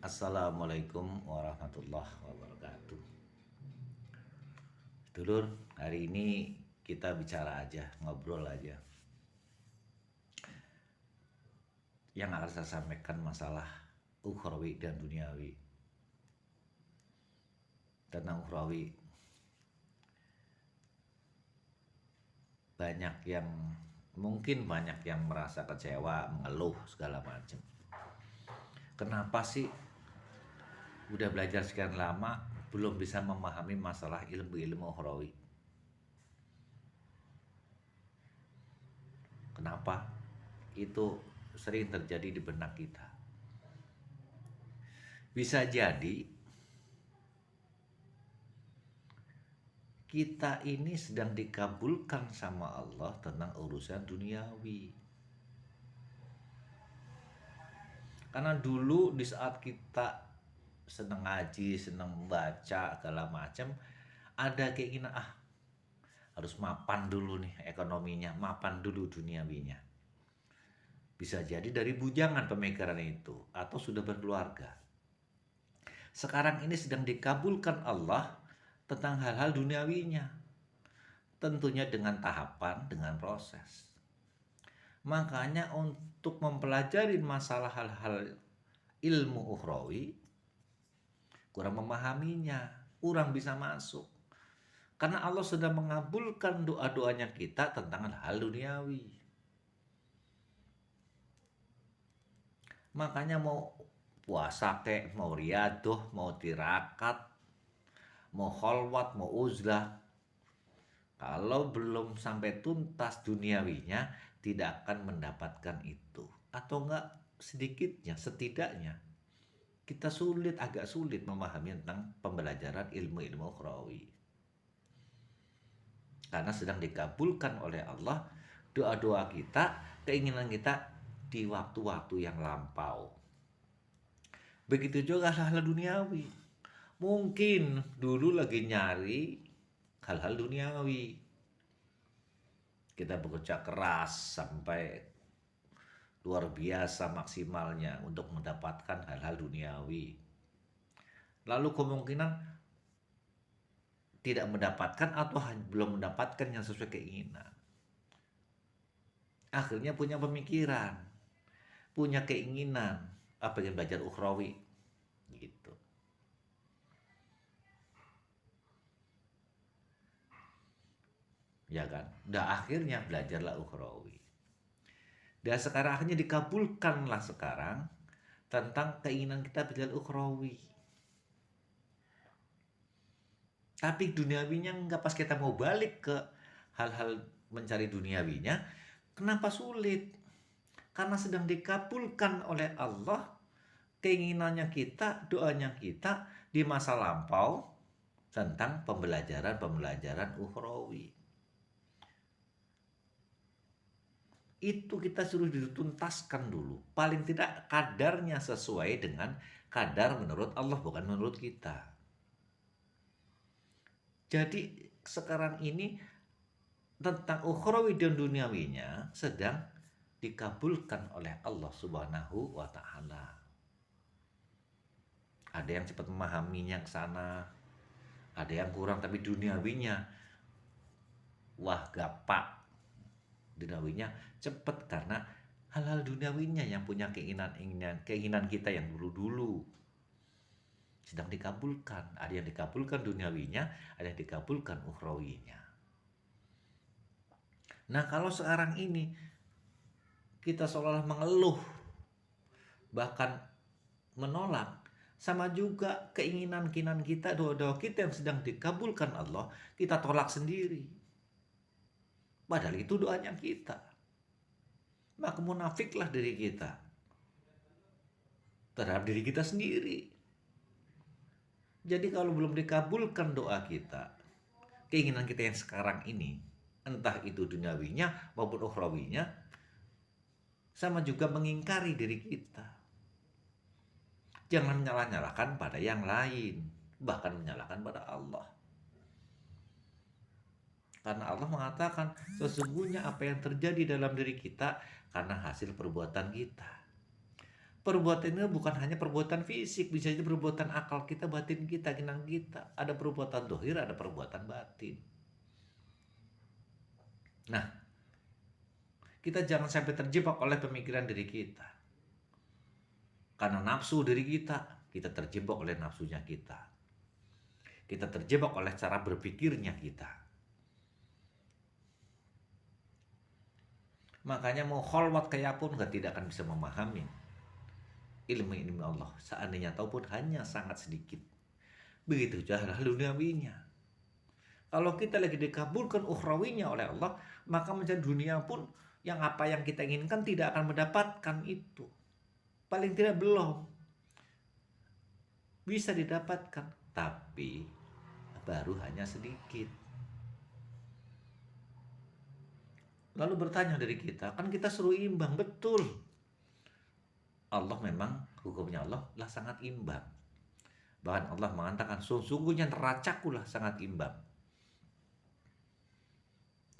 Assalamualaikum warahmatullahi wabarakatuh. Dulur, hari ini kita bicara aja, ngobrol aja. Yang akan saya sampaikan masalah ukhrawi dan duniawi. Tentang ukhrawi, banyak yang merasa kecewa, mengeluh segala macam. Kenapa sih udah belajar sekian lama belum bisa memahami masalah ilmu-ilmu ukhrawi? Kenapa? Itu sering terjadi di benak kita. Bisa jadi kita ini sedang dikabulkan sama Allah tentang urusan duniawi. Karena dulu di saat kita senang ngaji, senang membaca segala macam, ada keinginan harus mapan dulu nih ekonominya, mapan dulu duniawinya. Bisa jadi dari bujangan pemikiran itu atau sudah berkeluarga. Sekarang ini sedang dikabulkan Allah tentang hal-hal duniawinya. Tentunya dengan tahapan, dengan proses. Makanya untuk mempelajari masalah hal-hal ilmu ukhrawi, kurang memahaminya, kurang bisa masuk. Karena Allah sudah mengabulkan doa-doanya kita tentang hal duniawi. Makanya mau puasa kek, mau riadoh, mau tirakat, mau kholwat, mau uzlah, kalau belum sampai tuntas duniawinya, tidak akan mendapatkan itu. Atau enggak sedikitnya, setidaknya kita agak sulit memahami tentang pembelajaran ilmu-ilmu ukhrawi. Karena sedang dikabulkan oleh Allah doa-doa kita, keinginan kita di waktu-waktu yang lampau. Begitu juga hal-hal duniawi. Mungkin dulu lagi nyari hal-hal duniawi. Kita bekerja keras sampai luar biasa maksimalnya untuk mendapatkan hal-hal duniawi. Lalu kemungkinan tidak mendapatkan atau belum mendapatkan yang sesuai keinginan. Akhirnya punya pemikiran, punya keinginan, yang belajar ukhrawi gitu. Ya kan? Akhirnya belajarlah ukhrawi. Dan sekarang akhirnya dikabulkanlah sekarang tentang keinginan kita belajar ukhrawi. Tapi duniawinya enggak, pas kita mau balik ke hal-hal mencari duniawinya, kenapa sulit? Karena sedang dikabulkan oleh Allah keinginannya kita, doanya kita di masa lampau tentang pembelajaran ukhrawi. Itu kita suruh dituntaskan dulu. Paling tidak kadarnya sesuai dengan kadar menurut Allah, bukan menurut kita. Jadi sekarang ini tentang ukhrawi dan duniawinya sedang dikabulkan oleh Allah Subhanahu wa ta'ala. Ada yang cepat memahaminya ke sana, ada yang kurang, tapi duniawinya gapak. Duniawinya cepat karena hal-hal duniawinya yang punya keinginan kita yang dulu-dulu sedang dikabulkan. Ada yang dikabulkan duniawinya, ada yang dikabulkan ukhrawinya. Nah, kalau sekarang ini kita seolah-olah mengeluh, bahkan menolak, sama juga keinginan kita, doa-doa kita yang sedang dikabulkan Allah, kita tolak sendiri. Padahal itu doanya kita. Maka munafiklah diri kita terhadap diri kita sendiri. Jadi kalau belum dikabulkan doa kita, keinginan kita yang sekarang ini, entah itu duniawinya maupun ukhrawinya, sama juga mengingkari diri kita. Jangan nyala-nyalakan pada yang lain, bahkan menyalahkan pada Allah. Karena Allah mengatakan sesungguhnya apa yang terjadi dalam diri kita karena hasil perbuatan kita. Perbuatan itu bukan hanya perbuatan fisik, bisa jadi perbuatan akal kita, batin kita, kenang kita. Ada perbuatan dohir, ada perbuatan batin. Nah, kita jangan sampai terjebak oleh pemikiran diri kita. Karena nafsu diri kita terjebak oleh nafsunya kita. Kita terjebak oleh cara berpikirnya kita. Makanya mau kholwat kayak pun tidak akan bisa memahami ilmu Allah. Seandainya tahu pun hanya sangat sedikit. Begitu juga duniawinya. Kalau kita lagi dikabulkan ukhrawinya oleh Allah, maka menjadi dunia pun yang apa yang kita inginkan tidak akan mendapatkan itu. Paling tidak belum bisa didapatkan, tapi baru hanya sedikit. Lalu bertanya dari kita, kan kita suruh imbang, betul. Allah memang, hukumnya Allah lah sangat imbang. Bahkan Allah mengatakan, sesungguhnya neracakulah sangat imbang.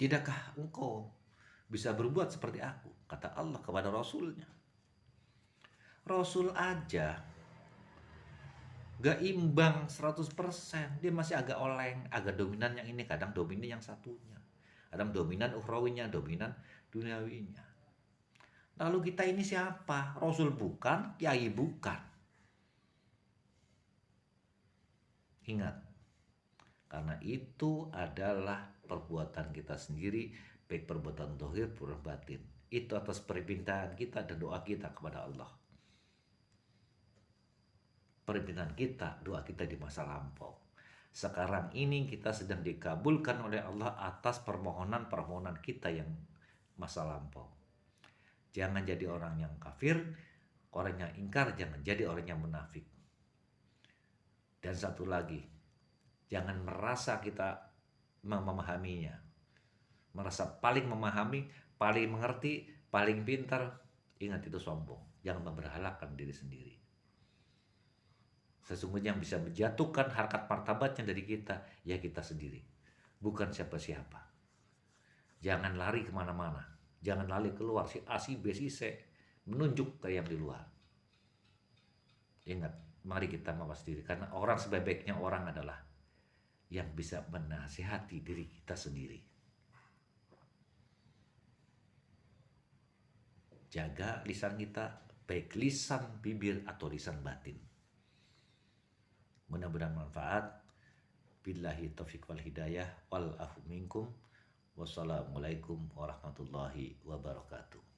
Tidakkah engkau bisa berbuat seperti aku? Kata Allah kepada Rasulnya. Rasul aja gak imbang 100%. Dia masih agak oleng, agak dominan yang ini, kadang dominan yang satunya. Kadang dominan ukhrawinya, dominan duniawinya. Lalu kita ini siapa? Rasul bukan, kiai bukan. Ingat, karena itu adalah perbuatan kita sendiri, baik perbuatan zahir, perbuatan batin. Itu atas permintaan kita dan doa kita kepada Allah. Permintaan kita, doa kita di masa lampau. Sekarang ini kita sedang dikabulkan oleh Allah atas permohonan-permohonan kita yang masa lampau. Jangan jadi orang yang kafir, orang yang ingkar, jangan jadi orang yang munafik. Dan satu lagi, jangan merasa kita memahaminya, merasa paling memahami, paling mengerti, paling pintar. Ingat, itu sombong. Jangan memberhalakan diri sendiri. Sesungguhnya yang bisa menjatuhkan harkat martabatnya dari kita, ya kita sendiri, bukan siapa-siapa. Jangan lari kemana-mana, jangan lari keluar si A, si B, si C, menunjuk ke yang di luar. Ingat, mari kita mawas diri, karena orang sebaik-baiknya orang adalah yang bisa menasihati diri kita sendiri. Jaga lisan kita, baik lisan bibir atau lisan batin. Mudah-mudahan manfaat. Billahi taufiq wal hidayah wal afu minkum. Wassalamualaikum warahmatullahi wabarakatuh.